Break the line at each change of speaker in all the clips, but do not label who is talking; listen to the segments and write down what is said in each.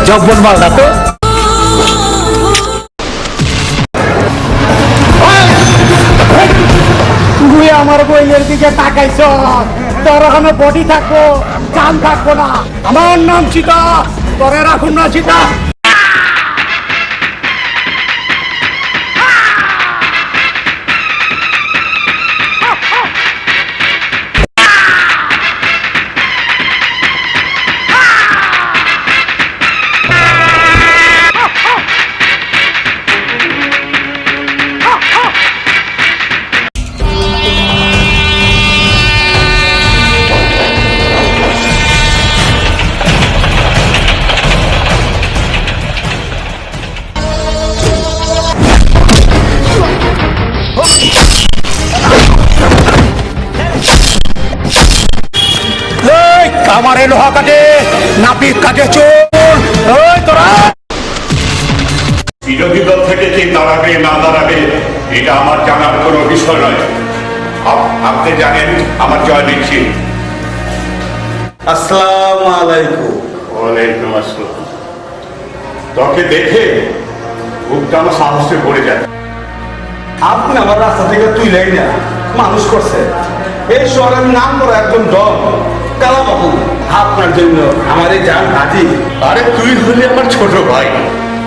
জব্বর মাল না তো তুই আমার বইয়ের দিকে তাকাইছ তোর ওখানে বডি থাকবো চান থাকবো না আমার নাম সীতা তোরে রাখুন না সীতা আমারে লোহা কাটে নাপিত কাটে চোর ওই তোরা
বিরোধী দল থেকে কে দাঁড়াবে না দাঁড়াবে এটা আমার জানার কোনো বিষয় নয় আপনি জানেন আমার জয় দীক্ষিত
আসসালামু আলাইকুম
ওয়ালাইকুম আসসালাম তোকে দেখে বুকটা আমার সাহসে পড়ে যায়
আপনি আমার রাস্তা থেকে তুইলেই না মানুষ করছে এই শহরের নাম করা একজন ডন কালাবাবু আপনার জন্য আমার এই জান হাজির
আরে তুই হলে আমার ছোট ভাই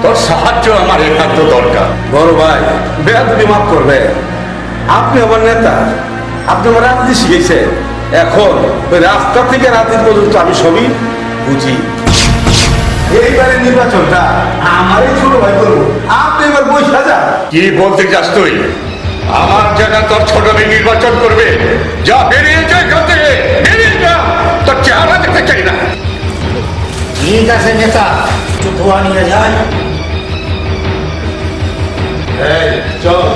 তোর সাহায্য আমার একান্ত দরকার
বড় ভাই বেয়াদবি মাফ করবে আপনি আমার নেতা আপনি আমার রাজনীতি শিখেছে এখন ওই রাস্তা থেকে রাজনীতি পর্যন্ত আমি সবই বুঝি এইবারে নির্বাচনটা আমারই ছোট ভাই করবো আপনি এবার বসে যান
কি বলতে চাস তুই আমার জায়গা তোর ছোট মেয়ে নির্বাচন করবে যা বেরিয়ে যায় এখান থেকে বেরিয়ে যা তোর চেহারা দেখতে চাই না
ঠিক আছে নেতা একটু ধোয়া নিয়ে যাই
এই চল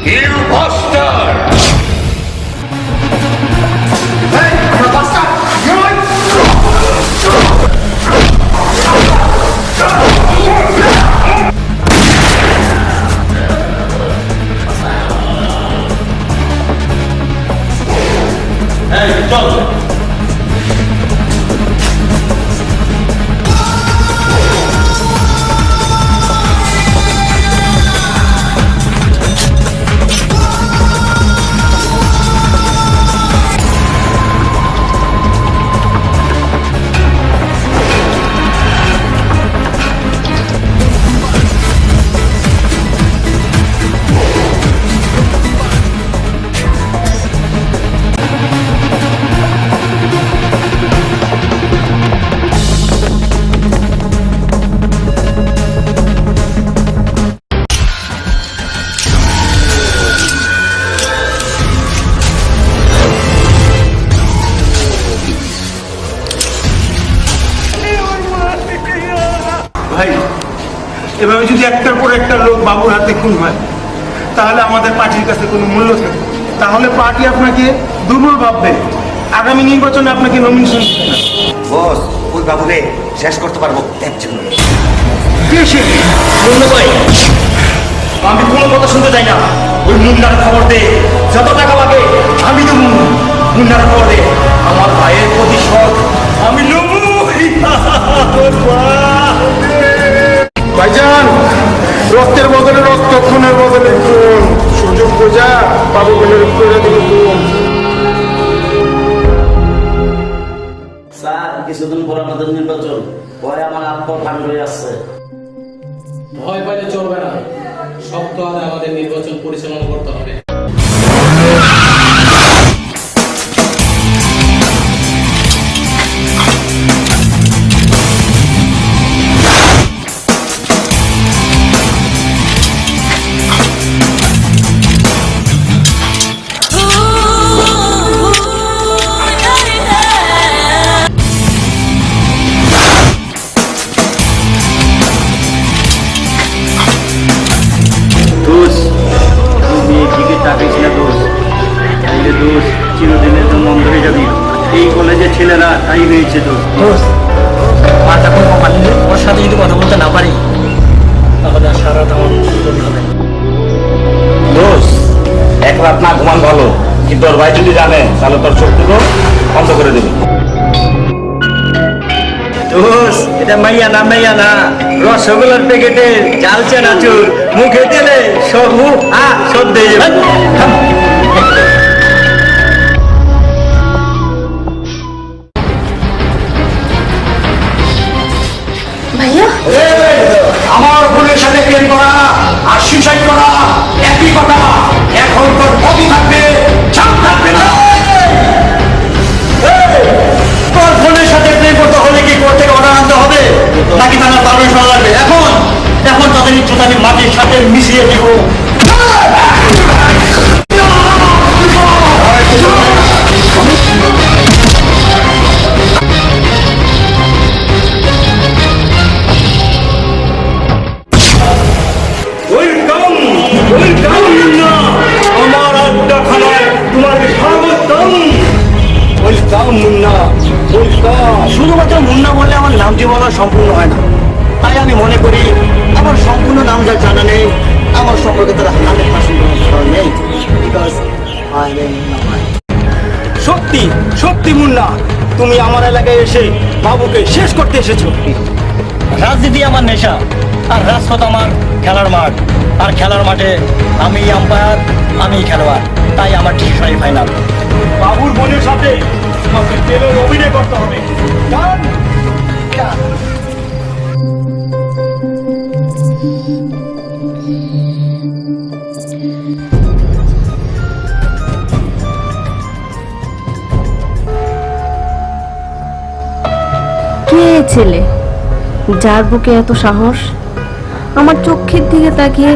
ইউ বাস্টার্ড
চল
ভাই এভাবে যদি একটার পর একটা লোক বাবুর হাতে খুন হয় তাহলে আমাদের পার্টির কাছে কোনো মূল্য থাকবে তাহলে পার্টি আপনাকে দুর্বল ভাববে আগামী নির্বাচনে আপনাকে নমিনেশন দিবে না
বস ওই বাবুরে শেষ করতে পারবো একজন
ভাই আমি কোনো কথা শুনতে চাই না ওই মুন্নার খবর দে যত টাকা লাগে আমি দেবো মুন্নার খবর দে আমার ভাইয়ের প্রতিশোধ আমি নেবো
ভাইজান রক্তের বদলে রক্ত খুনের বদলে খুন সুযোগ বোঝা বাবু বলে প্রজাতিকে খুন
স্যার কিছুদিন পর আমাদের নির্বাচন পরে আমার আত্মা ঠান্ডা হয়ে আসছে
ভয় পাইলে চলবে না শক্ত হাতে আমাদের নির্বাচন পরিচালনা করতে হবে
এটা মাইয়া না রসগোল্লার প্যাকেটে চালছে না চুর মুখে দিলে সব সব দিয়ে যাবে।
ভাইয়া
আমার বোনের সাথে প্রেম করা আর সুইসাইড করা একই কথা। এখন তোর কবি থাকবে ছাপ থাকবে না। তোর বোনের সাথে প্রেম করতে হলে কি করতে অর্ডার আনতে হবে নাকি তারা পারমিশন লাগবে? এখন তাদের ইচ্ছা আমি মাটির সাথে মিশিয়ে দিব। আমার আড্ডা খানায় তোমার স্বাগতম। Welcome Munna, welcome. শুধুমাত্র মুন্না বললে আমার নামটি বলা সম্পূর্ণ হয় না, তাই আমি মনে করি আমার সম্পূর্ণ নাম যা জানা নেই আমার সম্পর্কে তারা 100% নেই। সত্যি সত্যি মুন্না, তুমি আমার এলাকায় এসে বাবুকে শেষ করতে এসেছো। রাজনীতি আমার নেশা, আর রাজপথ আমার খেলার মাঠ, আর খেলার মাঠে আমি আম্পায়ার, আমি খেলোয়াড়, তাই আমার ডিসিশনই ফাইনাল। বাবুর বোনের সাথে তোমাকে তেলের অভিনয় করতে হবে। Done? Done.
কে এ ছেলে যার বুকে এত সাহস? আমার চোখের দিকে তাকিয়ে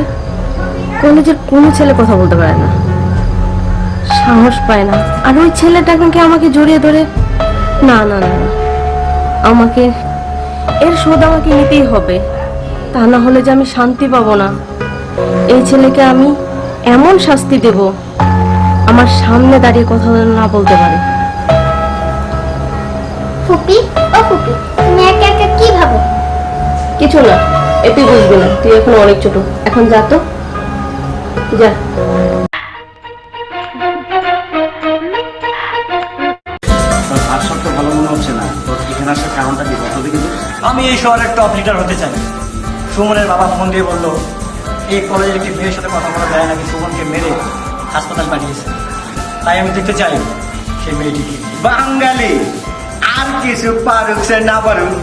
কলেজের কোনো ছেলে কথা বলতে পারে না, সাহস পায় না। আর ওই ছেলেটাকে আমাকে জড়িয়ে ধরে, না না না, আমাকে এর শোধ আমাকে নিতেই হবে, তা না হলে যে আমি শান্তি পাবো না। এই ছেলেকে আমি এমন শাস্তি দেব আমার সামনে দাঁড়িয়ে কথা না বলতে পারে।
ফুপি ও ফুপি, তুমি একা একা কি ভাবো?
কিছু না, এতে বুঝবি না, তুই এখন অনেক ছোট, এখন যা তো যা।
ভালো মনে হচ্ছে না, তোর এখানে আসার কারণটা কি বলতে কিন্তু? আমি এই শহরের টপ লিডার হতে চাই। সুমনের বাবা ফোন দিয়ে বললো এই কলেজের একটি মেয়ের সাথে কথা বলা যায় নাকি সুমনকে মেরে হাসপাতাল পাঠিয়েছে, তাই আমি দেখতে চাই সেই মেয়েটিকে। বাঙালি আর কিছু পারুক সে না পারুক,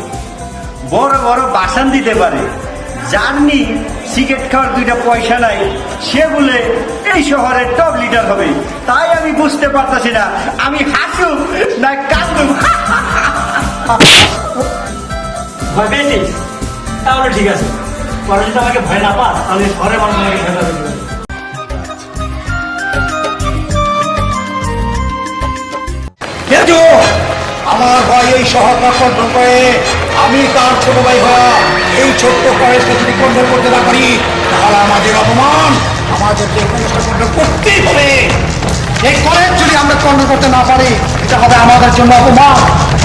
বড় বড় বাসান দিতে পারে, জাননি সিগারেট খাওয়ার 2টা পয়সা নাই, সে বলে এই শহরের টপ লিডার হবে। তাই আমি বুঝতে পারতেছি না আমি হাসুক না কাঁদুক। ভয় পেয়েছিস? তাহলে ঠিক আছে, পরে যদি আমাকে ভয় না পাস তাহলে ঘরে মানুষ আমাকে ভয় পাবে। আমার ভাই এই শহরটা কন্ট্রোল করে, আমি তার ছোট ভাই হওয়া এই ছোট্ট কলেজটা যদি কন্ট্রোল করতে না পারি তাহলে আমাদের অপমান, আমাদেরকে কন্ট্রোল করতেই হবে। এই কলেজ যদি আমরা কন্ট্রোল করতে না পারি এটা হবে আমাদের জন্য অপমান,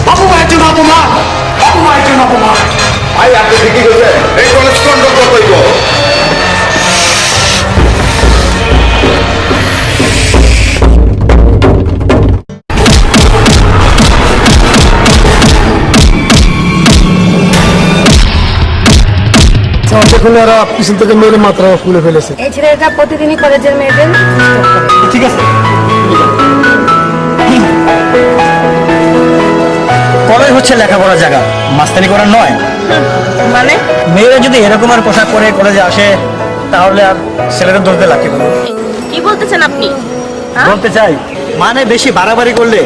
বাবু ভাইয়ের জন্য অপমান, বাবু ভাইয়ের জন্য অপমান।
ভাই আপনি ঠিকই বলছেন, এই কলেজ কন্ট্রোল করতে হইব।
দেখুন এরা পিছন থেকে মেরে মাত্রা খুলে ফেলেছে।
এই ছেলেটা প্রতিদিনই কলেজের মেয়েদের
ঠিক আছে, কলেজ হচ্ছে লেখাপড়ার জায়গা, মাস্তানি করার নয়।
মানে
মেয়েরা যদি এরকম আর পোশাক পরে কলেজে আসে তাহলে আর ছেলেদের দোষ দিয়ে লাগতে পারবে।
কি বলতেছেন আপনি?
বলতে চাই মানে বেশি বাড়াবাড়ি করলে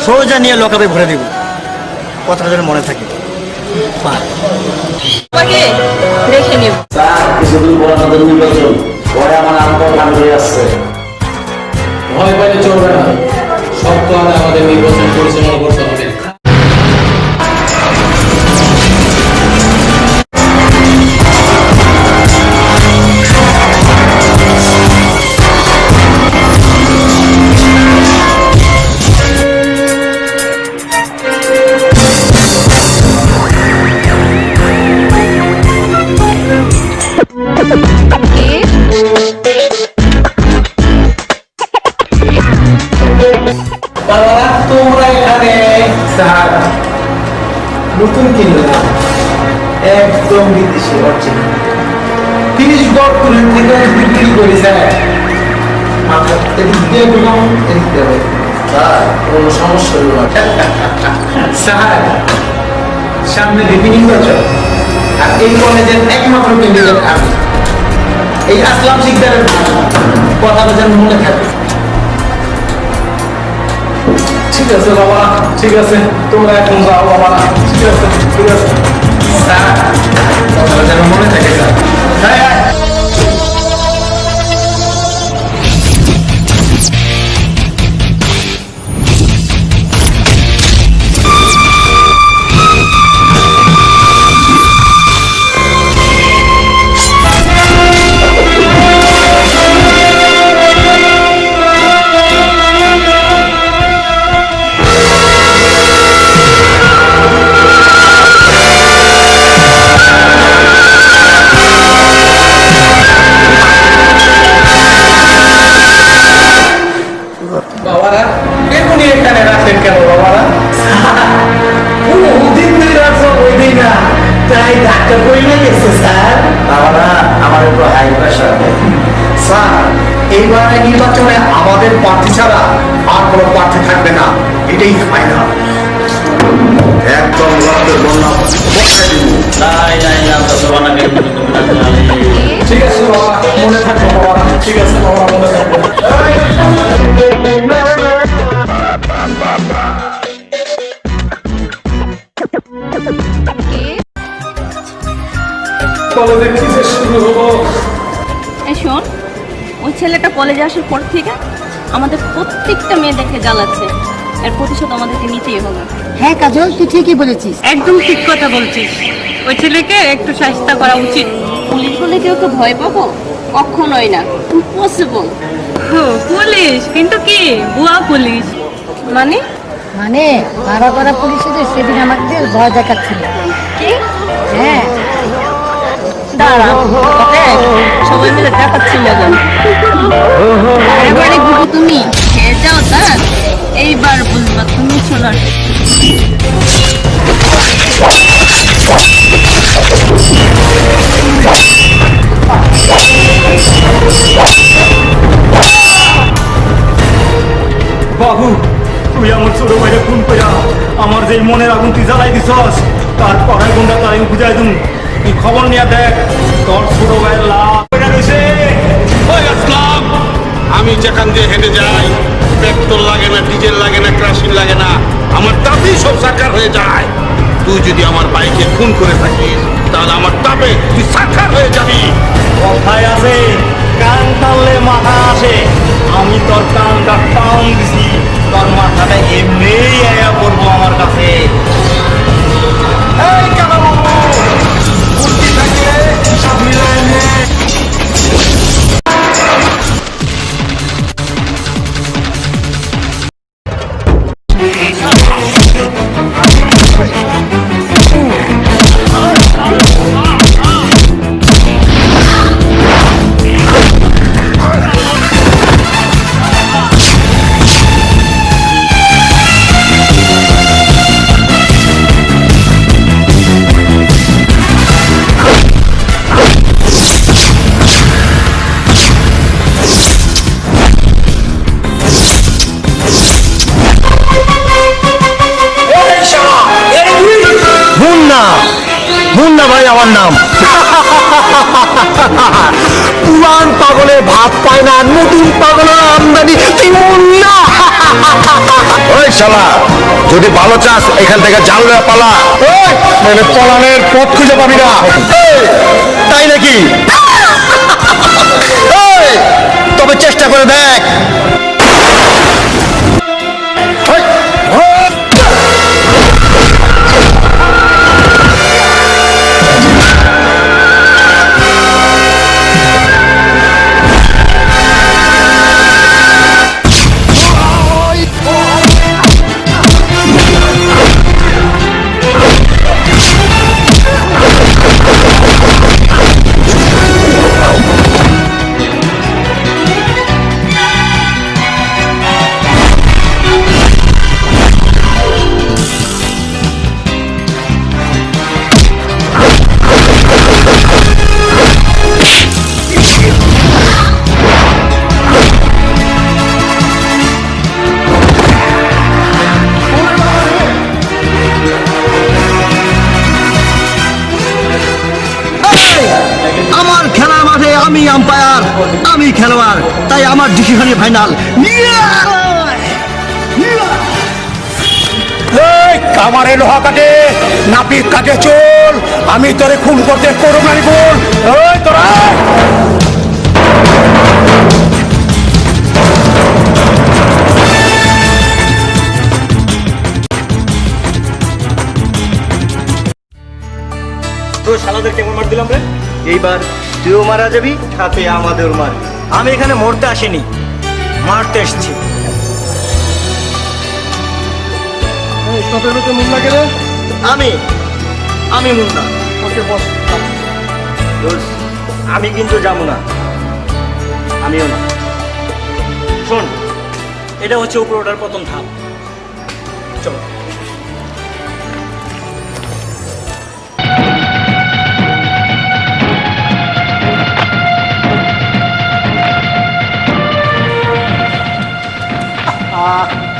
সোজা নিয়ে লোকাবে ভরে দিব, কথাটা যেন মনে থাকে।
তোমাকে রেখে নিব।
স্যার কিছুদিন পর আমাদের নির্বাচন, পরে আমার আত্মা ভান হয়ে আসছে।
ভয় পাইলে চলবে না, শক্ত হাতে আমাদের নির্বাচন পরিচালনা করতে হবে। তোমরা
নতুন কিনলাম, একদম বিদেশি অরিজিনাল। 30 বছরের থেকে বিক্রি করে যায়। মাত্র এদিক দিয়ে বললাম, এদিক দিয়ে বললাম। স্যার, কোনো সমস্যা হলো না। স্যার, সামনে ডিপি নির্বাচন, আর এই কলেজের একমাত্র ক্যান্ডিডেট আমি। এই আসলাম শিকদারের কথাটা যেন মনে থাকে। ঠিক আছে বাবা, ঠিক আছে, তোমরা এখন যাও বাবা। ঠিক আছে, ঠিক আছে স্যার, কথাটা যেন মনে থাকে স্যার। হ্যাঁ হ্যাঁ। বাবারা এমনি এখানে রাখেন কেন বাবারা? দিন ধরে রাখছো ওই দিন না, তাই ডাক্তার কই না গেছে স্যার। বাবারা আমার একটু হাই প্রেশার। স্যার, এইবারে নির্বাচনে আমাদের প্রার্থী ছাড়া আর কোনো প্রার্থী থাকবে না, এটাই ফাইনাল। একদম রক্তের বন্যা বসাই দিব। ঠিক আছে বাবা, মনে থাকবো বাবা। ঠিক আছে বাবা, মনে থাকবো। কলেজে কি যে শুরু হলো।
এই শোন, ওই ছেলেটা কলেজে আসার পর থেকে আমাদের প্রত্যেকটা মেয়েদেরকে জ্বালাচ্ছে। এর প্রতিশোধ আমাদেরকে নিতেই হবে।
হ্যাঁ কাজল, তুই ঠিকই বলেছিস।
একদম ঠিক কথা বলছিস। ওই ছেলেকে একটু শাস্তি করা উচিত। পুলিশ বলে কেউ তো ভয় পাবো? কখনোই না, ইম্পসিবল। পুলিশ কিন্তু কি বুয়া পুলিশ মানে?
মানে ভাড়া করা পুলিশের সেদিন আমাদের ভয় দেখাচ্ছিল।
কি?
হ্যাঁ,
দাঁড়া, ওকে সবাই মিলে দেখাচ্ছি মজা। এবারে গুরু তুমি খেয়ে যাও তার, এইবার বুঝবা তুমি শোনার।
বাবু, তুই আমার ছোট ভাইরে খুন কইরা আমার যে মনের আগুন তুই জ্বালাই দিছস, তার পড়ায় গুন্ডা তার আমি বুঝাই দিন। তুই খবর নিয়ে দেখ, তোর ছোট ভাইয়ের লাভ রয়েছে।
ওই আসলাম, আমি যেখান দিয়ে হেঁটে যাই পেট্রোল লাগে না, ডিজেল লাগে না, কেরোসিন লাগে না, আমার তাতেই সব সাকার হয়ে যায়। তুই যদি আমার বাইকে খুন করে থাকিস তাহলে আমার তাপে তুই সাকার হয়ে যাবি।
কথায় আছে কান টানলে মাথা আসে। আমি তোর কানটা টান দিছি, তোর মাথাটা এমনিই আয়া করবো আমার কাছে। এই কাকা বাবু, বুদ্ধি থাকলে সব মিলায় নে।
মুন্না ভাই আমার নাম। পুরান পাগলে ভাত পায় না, নতুন পাগলের আমদানি তুই মুন্না। ওই শালা, যদি ভালো চাস এখান থেকে জানলে পালা, মানে পলানের পথ খুঁজে পাবি না। তাই নাকি? তবে চেষ্টা করে দেখ।
আমি আম্পায়ার, আমি খেলোয়াড়, তাই আমার ডিসিশনই ফাইনাল।
কামারে লোহা কাটে, নাপিত কাটে চোল, আমি তোরে খুন করতে করো না বল। ওই তোরা
তো শালাদের কেমন মার দিলাম রে? এইবার তুইও মারা যাবি, সাথে আমাদের মার। আমি এখানে মরতে আসিনি, মারতে এসেছি। আমি মুন্না। আমি কিন্তু যাবো না, আমিও না। শোন, এটা হচ্ছে উপরে ওঠার প্রথম ধাপ। চলো।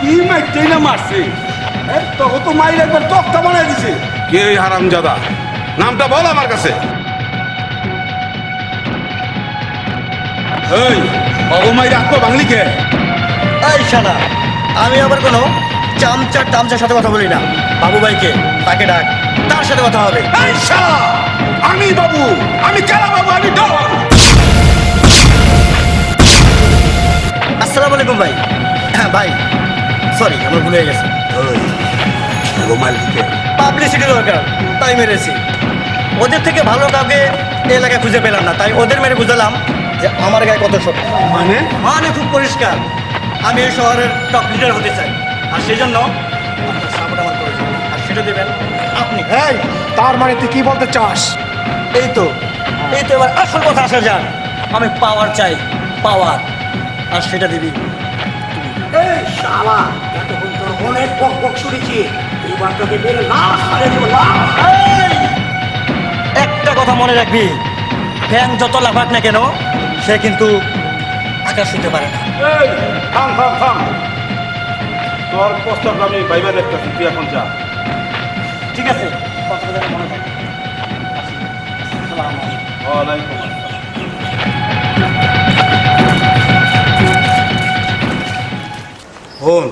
কি মাইতেই না মারছে, তখন তো মাইর একবার তক্তা বানাই দিছে। কে হারামজাদা, নামটা বল আমার কাছে। এই অগমাইর আত্মা বাংলি কে?
এই শালা, আমি আবার কোনো চামচার সাথে কথা বলি না। বাবু ভাইকে, তাকে ডাক, তার সাথে কথা হবে।
এই শালা, আমি বাবু, আমি কেলা বাবু, আমি ডন।
আসসালামু আলাইকুম ভাই। হ্যাঁ ভাই, সরি, আমার ভুলে গেছে। পাবলিসিটি দরকার, তাই মেরেছি। ওদের থেকে ভালো কাউকে এলাকায় খুঁজে পেলাম না, তাই ওদের মেরে বুঝালাম যে আমার গায়ে কত শক্তি। মানে খুব পরিষ্কার, আমি এই শহরের টপ লিডার হতে চাই, আর সেই জন্য আপনার সাপোর্ট আমার প্রয়োজন, আর সেটা দেবেন আপনি।
এই, তার মানে তুই কি বলতে চাস?
এই তো এবার আসল কথা আসা যাক। আমি পাওয়ার চাই, পাওয়ার, আর সেটা দিবি।
এই শালা, এতক্ষণ তোর অনেক বক শুনেছি, এবার তোকে বের লাশ মারে দেবো, লাশ।
একটা কথা মনে রাখবি, ফ্যান যত লাফাক না কেন, সে কিন্তু আকাশ শুনতে পারে না।
এই থাম থাম থাম, তোর প্রস্তাবটা আমি বাইবা দেখতেছি, তুই এখন যা।
ঠিক আছে, কথাটা যেন মনে থাকে। আসসালামু আলাইকুম।
ওয়ালাইকুম আসসালাম। হন,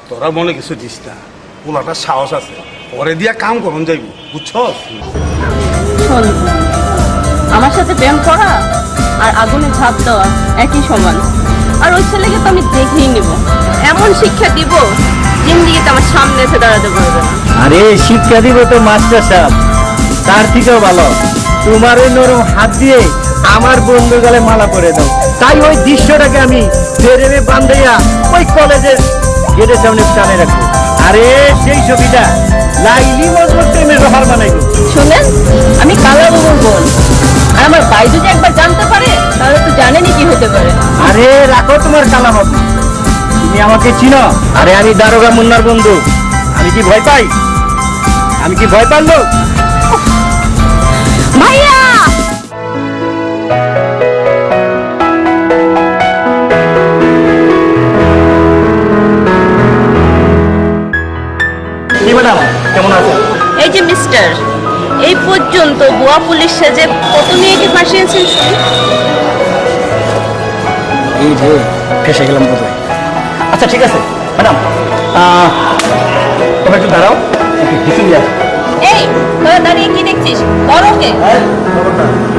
তোরা মনে কিছু দিস না, পোলাটা সাহস আছে, পরে দিয়া কাম করুন যাইব, বুঝছস?
শোন, আমার সাথে প্রেম করা আর আগুনে ঝাঁপ দেওয়া একই সমান। আর ওই ছেলেকে তো আমি দেখেই নেব, এমন শিক্ষা দিব জিন্দিগিতে আমার সামনে এসে দাঁড়াতে পারবে না।
আরে শিক্ষা দিব তো মাস্টার সাহেব, তার থেকেও ভালো তোমার ওই নরম হাত দিয়ে আমার বন্ধু গলে মালা করে দাও। তাই ওই দৃশ্যটাকে আমি ফেরেমে বান্ধাইয়া ওই কলেজের গেটের সামনে টানে রাখবো। আরে সেই ছবিটা লাইলি মজবুত প্রেমের রহার বানাইবো।
শুনেন, আমি কালা বাবুর বোন, আর আমার ভাই যদি একবার জানতে পারে তাহলে তো জানেনই কি হতে পারে।
আরে রাখো তোমার কালা বাবু, তুমি আমাকে চিনো? আরে আমি দারোগা মুন্নার বন্ধু, আমি কি ভয় পাই? আমি কি ভয় পারলো?
ভাইয়া,
কি ম্যাডাম, কেমন আছেন?
এই যে মিস্টার, এই পর্যন্ত গোয়া পুলিশ সেজে কত মেয়েকে ফাঁসিয়েছেন?
এই যে ফেসে গেলাম বোধহয়। আচ্ছা ঠিক আছে ম্যাডাম, তুমি একটু দাঁড়াও, একটু হিসু নিয়ে আসো।
এই তোরা দাঁড়িয়ে কি দেখছিস? বড়কে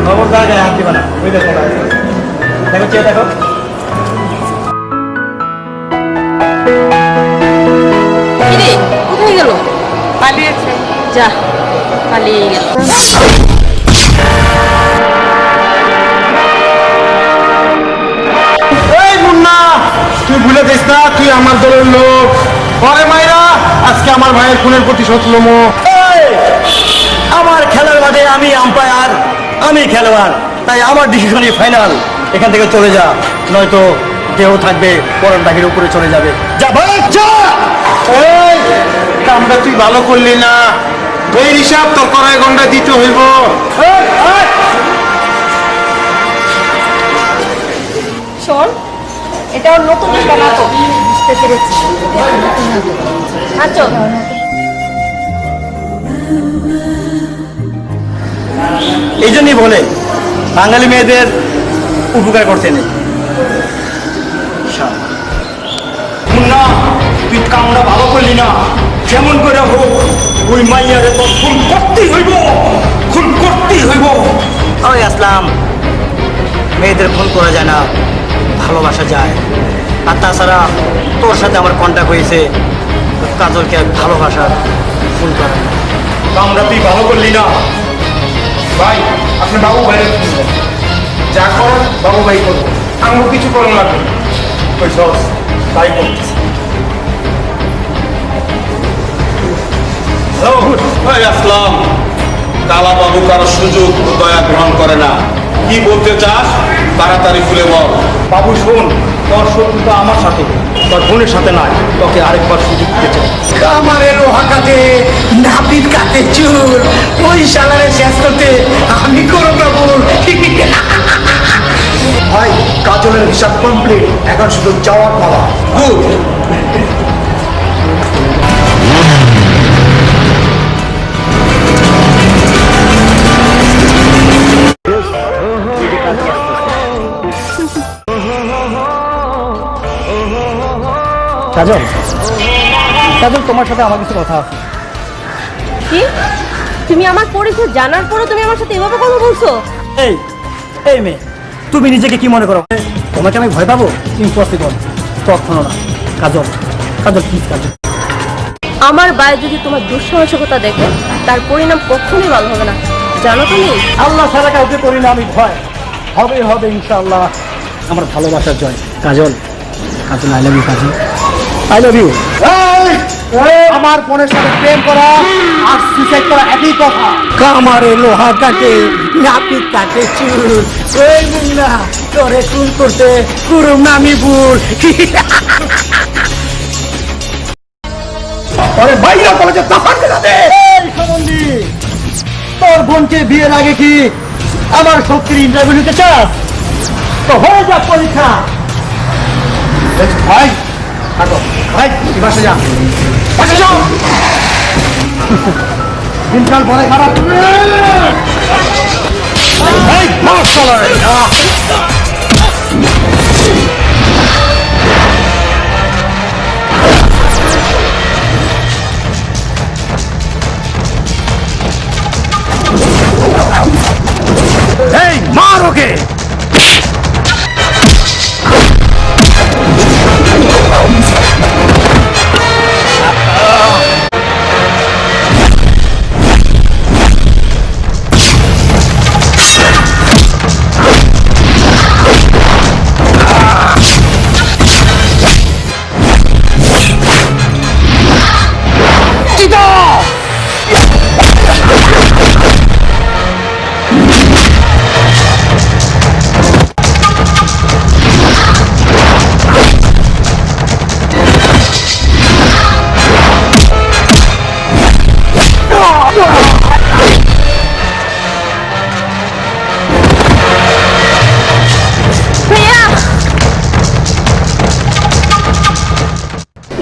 খবরদার গায়ে হাত দিবা না। ওই দেখো, দেখো চেয়ে দেখো।
কিরে, কোথায় গেল? পালিয়েছে। যা, পালিয়ে গেল।
এই মুন্না, তুই ভুলে যাস না তুই আমার দলের লোক। পরে মাইরা আজকে আমার ভাইয়ের খুনের প্রতিশোধ লমো।
আমার খেলার মাঠে আমি আম্পায়ার, আমি খেলোয়াড়, তাই আমার ডিসিশনই ফাইনাল। এখান থেকে চলে যা, নয়তো দেহ থাকবে পরের বাহির উপরে চলে যাবে। যা ভাই, যা।
এই কামটা তুই ভালো করলি না, এই হিসাব তোর কড়াই গন্ডা দিতে হইব।
শোন, এটা ওর নতুন একটা নাটক। বুঝতে পেরেছি, আচ্ছা
এই জন্যই বলে বাঙালি মেয়েদের উপকার করতে নেই। মুন্না, তুই কামটা ভালো করলি না। যেমন করে হোক ওই মাইয়ারে তো খুন করতেই হইব, খুন করতেই হইব। ওই আসলাম, মেয়েদের খুন করা যায় না, ভালোবাসা যায়। আর তাছাড়া তোর সাথে আমার কন্ট্যাক্ট হয়েছে, কাজলকে ভালোবাসার খুন করা। কামটা তুই ভালো করলি না।
ভাই আপনি বাবু ভাই যা করেন বাবু ভাই করবো, আমার কিছু করার লাগবে না।
ওই সস তাই করতেছে।
আসলাম, কালা বাবু কারো সুযোগ ও দয়া গ্রহণ করে না। কি বলতে চাস তাড়াতাড়ি খুলে বল।
বাবু শোন, তোর শত্রুতা আমার সাথে, তোর বোনের সাথে নয়। তোকে আরেকবার সুযোগ দিতে চাই।
কামারে লোহা কাটে, নাপিত কাটে চুল, ওই শালারে শেষ করতে আমি করব না ভুল। ভাই কাজলের হিসাব কমপ্লিট, এখন শুধু যাওয়ার পালা। গুড।
কাজল, কাজল তোমার সাথে আমার কিছু কথা আছে।
কি? তুমি আমার পরিচয় জানার পরে তুমি আমার সাথে এভাবে কথা বলছো?
এই এই মেয়ে, তুমি নিজেকে কি মনে করো? তোমাকে আমি ভয় পাবো? ইম্পসিবল, কখনো না। কাজল, কাজল প্লিজ কাজল।
আমার ভাই যদি তোমার দুঃসাহসিকতা দেখে তার পরিণাম কখনোই ভালো হবে না, জানো তুমি?
আল্লাহ ছাড়া কাউকে করি না আমি ভয়। হবে হবে ইনশাআল্লাহ, আমার ভালোবাসার জয়। Kajal, Kajal I love you. Kajal I love you.
আমার বোনের সাথে প্রেম করা আর সুইসাইড করা একই কথা। কামারে লোহা কাটে, নাপিত কাটে চুল, ওই মুন্না তোরে খুন করতে কুরুম নামি ভুল। আরে বাইরা কলেজে দাফান দিলা দে।
এই সম্বন্ধী, তোর বোনকে বিয়ের আগে কি আমার শক্তির ইন্টারভিউ নিতে চাস? তো হয়ে যা পরীক্ষা।
ভাই থাকো, ভাই তুই বাসে যা, বাসে যাও। দিনকাল পরে খারাপ। এই মার শালারে। এই মার ওকে।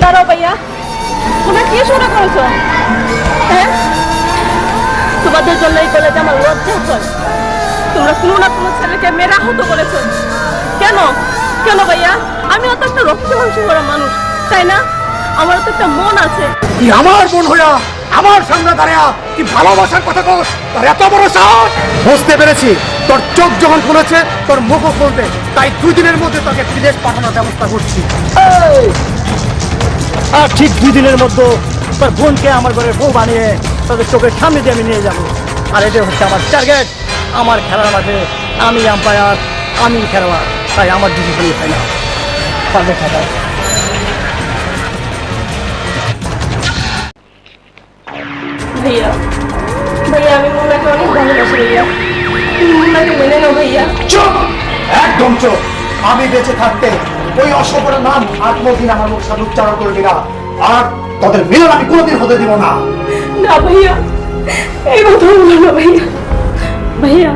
দাঁড়াও ভাইয়া, তোমরা কি শুরু করেছো? হ্যাঁ, তোমাদের জন্য এই কলেজে আমার লজ্জা হয়। তোমরা কোনো না কোনো ছেলেকে মেরে আহত করেছো। কেন কেন ভাইয়া? আমিও তো একটা রক্ত মাংস করা মানুষ, তাই না? আমারও তো একটা মন আছে।
তুই আমার বোন হইয়া আমার সামনে দাঁড়িয়া কি ভালোবাসার কথা কস? তোর এত বড় সাহস! বুঝতে পেরেছি, তোর চোখ যখন খুলেছে তোর মুখও খুলবে, তাই 2 দিনের মধ্যে তোকে বিদেশ পাঠানোর ব্যবস্থা করছি।
আর ঠিক 2 দিনের মধ্যে তোর বোনকে আমার ঘরের বউ বানিয়ে তাদের চোখের সামনে দিয়ে আমি নিয়ে যাবো। আর এটা হচ্ছে আমার টার্গেট। আমার খেলার মাঠে আমি আম্পায়ার, আমি খেলোয়াড়, তাই আমার ডিসিশন হয় না। পারবে খেলা।
ভাইয়া, ভাইয়া আমি মুন্নাকে অনেক ভালোবাসি ভাইয়া। তুমি মুন্নাকে মেনে নাও ভাইয়া।
চুপ, একদম চুপ। আমি বেঁচে থাকতে ওই অসফরের নাম আর কোনোদিন আমার মুখ সাথে উচ্চারণ করবি না, আর তোদের মিলন আমি কোনোদিন হতে দিব না।
না ভাইয়া, এই কথা বলো না ভাইয়া। ভাইয়া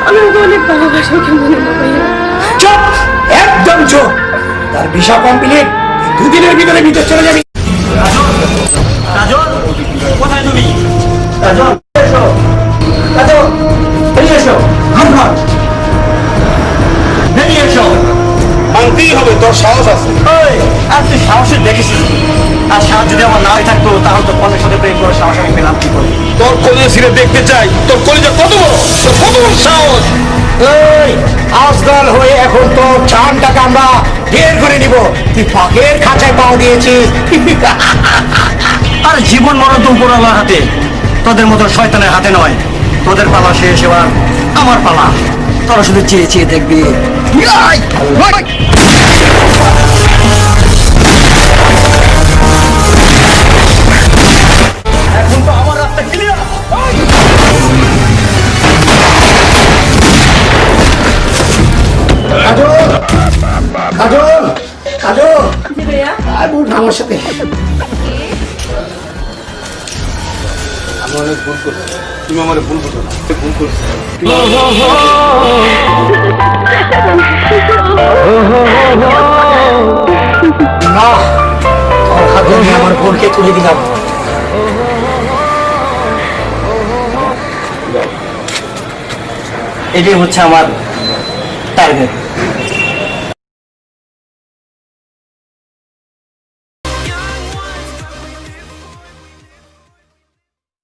আমি ওকে অনেক ভালোবাসি, ওকে মেনে নাও ভাইয়া।
চুপ, একদম চুপ। তার ভিসা কমপ্লিট, 2 দিনের ভিতরে ভিতরে চলে যাবি।
কাজল, কোথায় তুমি? কাজল এসো, কাজল এসো, এসো।
আমার সাহস আছে।
ওই, আর তুই সাহসে দেখেছিস কি? আর সাহস যদি আমার না হয়ে থাকতো তাহলে তো কলের সাথে প্রেম করে সাহস আমি পেলাম কি করে?
তোর কলিজা ছিঁড়ে দেখতে চাই তোর কলিজা কত বড়, তোর কত বড় সাহস।
এই আজকাল হয়ে এখন তো চানটাকে আমরা বের করে নিব, তুই পাকের খাঁচায় পাও দিয়েছিস।
আর জীবন মরণ তো উপরওয়ালার হাতে, তোদের মতো শয়তানের হাতে নয়। তোদের পালা শেষ, এবার আমার পালা। তোরা শুধু চেয়ে চেয়ে দেখবি। এখন তো আমার রাস্তা ক্লিয়ার।
কাজল কাজল আর বোন আমার সাথে।
আমি অনেক ভুল করছি, তুমি আমার ভুল করছো না, ভুল করছি।
না তোর হাতে আমি আমার বোনকে তুলে দিলাম।
এটাই হচ্ছে আমার টার্গেট।